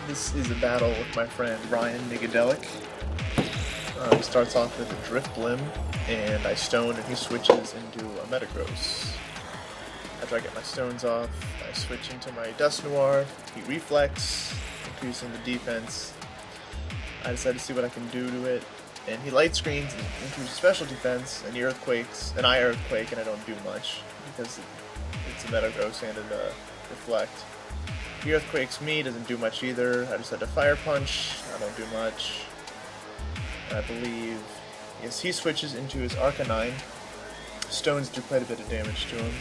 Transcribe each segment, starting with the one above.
This is a battle with my friend Ryan Niggadelic. He starts off with a Drift Limb, and I stone, and he switches into a Metagross. After I get my stones off, I switch into my Dust Noir. He Reflex, increasing the defense. I decide to see what I can do to it, and he Light Screens and increases special defense, and he Earthquakes, and I Earthquake, and I don't do much because it's a Metagross and a Reflect. He Earthquakes me, doesn't do much either. I just had to Fire Punch, I don't do much. I believe, yes, he switches into his Arcanine. Stones do quite a bit of damage to him.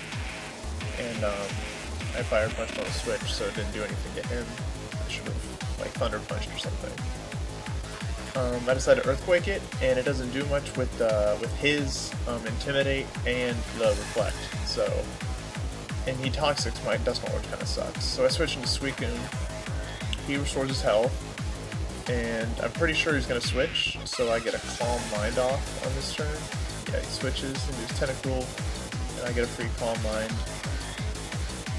And I Fire Punched on the switch, so it didn't do anything to him. I should have, like, Thunder Punched or something. I decided to Earthquake it, and it doesn't do much with his Intimidate and the Reflect. So, and he Toxics my Duskmon, which kind of sucks. So I switch into Suicune. He restores his health, and I'm pretty sure he's going to switch, so I get a Calm Mind off on this turn. Yeah, he switches into his Tentacruel, and I get a free Calm Mind.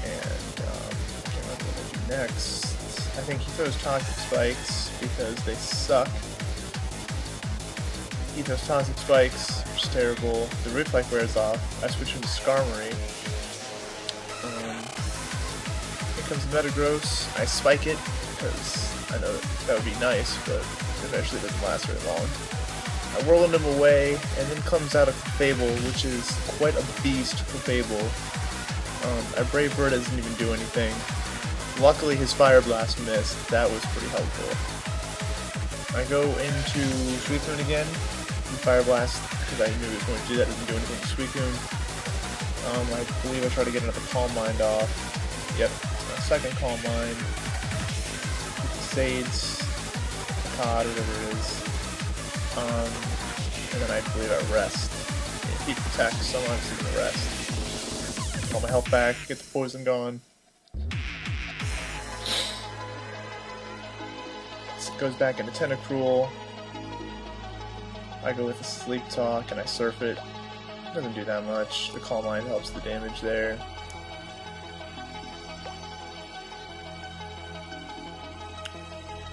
And I can't remember what I do next. I think he throws Toxic Spikes because they suck. He throws Toxic Spikes, which is terrible. The Reflect wears off. I switch into Skarmory. Here comes Metagross. I Spike it because I know that would be nice, but eventually it doesn't last very long. I Whirlwind him away, and then comes out a Clefable, which is quite a beast Clefable. A Brave Bird doesn't even do anything. Luckily his Fire Blast missed. That was pretty helpful. I go into Suicune again. Fire Blast, because I knew he was going to do that, doesn't do anything to Suicune. I believe I try to get another Calm Mind off. Yep, second Calm Mind. Sades, Cod, whatever it is. And then I believe I rest. If he protects, so I'm just gonna rest. All my health back, get the poison gone. So it goes back into Tentacruel. I go with a Sleep Talk and I Surf it. Doesn't do that much. The Calm Mind helps the damage there.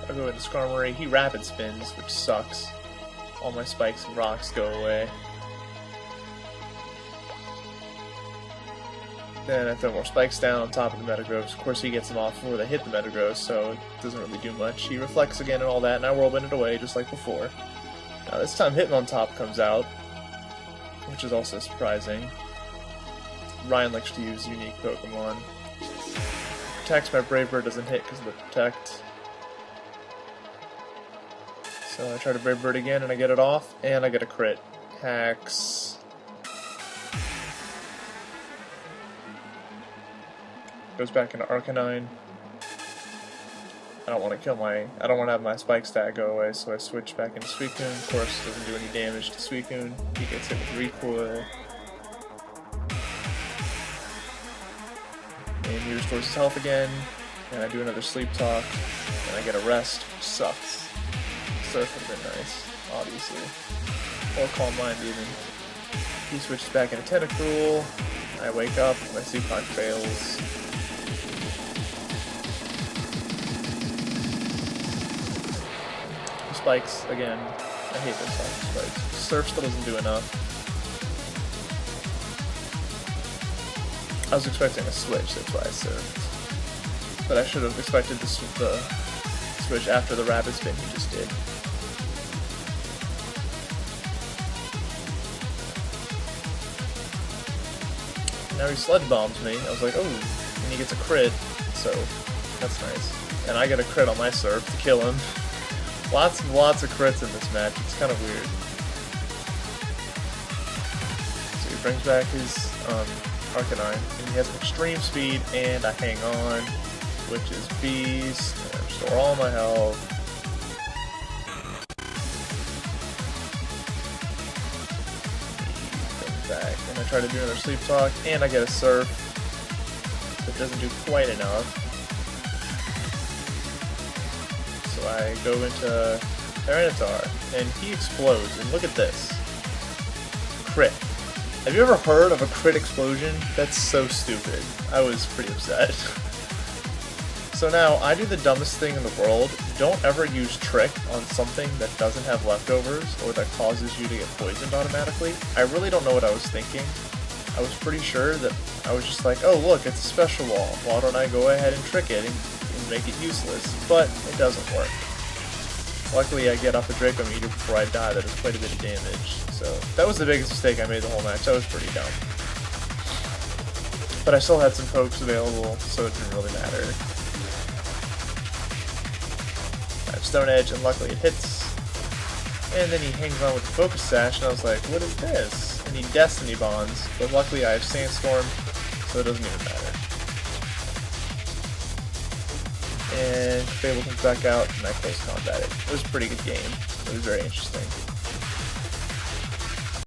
I go into Skarmory. He Rapid Spins, which sucks. All my spikes and rocks go away. Then I throw more spikes down on top of the Metagross. Of course, he gets them off before they hit the Metagross, so it doesn't really do much. He Reflects again and all that, and I Whirlwind it away just like before. Now this time Hitmontop comes out, which is also surprising. Ryan likes to use unique Pokemon. Protects, my Brave Bird doesn't hit because of the Protect. So I try to Brave Bird again and I get it off, and I get a crit. Hacks. Goes back into Arcanine. I don't want to have my Spike stat go away, so I switch back into Suicune. Of course, doesn't do any damage to Suicune. He gets hit with Recoil. And he restores his health again. And I do another Sleep Talk. And I get a rest, which sucks. Surf would have been nice, obviously. Or Calm Mind, even. He switches back into Tentacruel. I wake up, my Sleep Talk fails. Spikes again. I hate those spikes. Surf still doesn't do enough. I was expecting a switch, that's why I surfed. But I should have expected the switch after the Rapid Spin he just did. Now he Sludge Bombs me. I was like, oh, and he gets a crit, so that's nice. And I get a crit on my Surf to kill him. Lots and lots of crits in this match. It's kind of weird. So he brings back his Arcanine, and he has extreme speed, and I hang on, which is Beast, and I restore all my health. He comes back, and I try to do another Sleep Talk, and I get a Surf. But it doesn't do quite enough. So I go into Tyranitar, and he explodes, and look at this. Crit. Have you ever heard of a crit explosion? That's so stupid. I was pretty upset. So now, I do the dumbest thing in the world. Don't ever use Trick on something that doesn't have leftovers or that causes you to get poisoned automatically. I really don't know what I was thinking. I was pretty sure that I was just like, oh look, it's a special wall. Why don't I go ahead and trick it and make it useless? But it doesn't work. Luckily, I get off a Draco meter before I die that does quite a bit of damage. So that was the biggest mistake I made the whole match. That was pretty dumb. But I still had some pokes available, so it didn't really matter. I have Stone Edge, and luckily it hits. And then he hangs on with the Focus Sash, and I was like, what is this? And he Destiny Bonds, but luckily I have Sandstorm, so it doesn't even matter. And Fable comes back out, and I close combat it. It was a pretty good game. It was very interesting.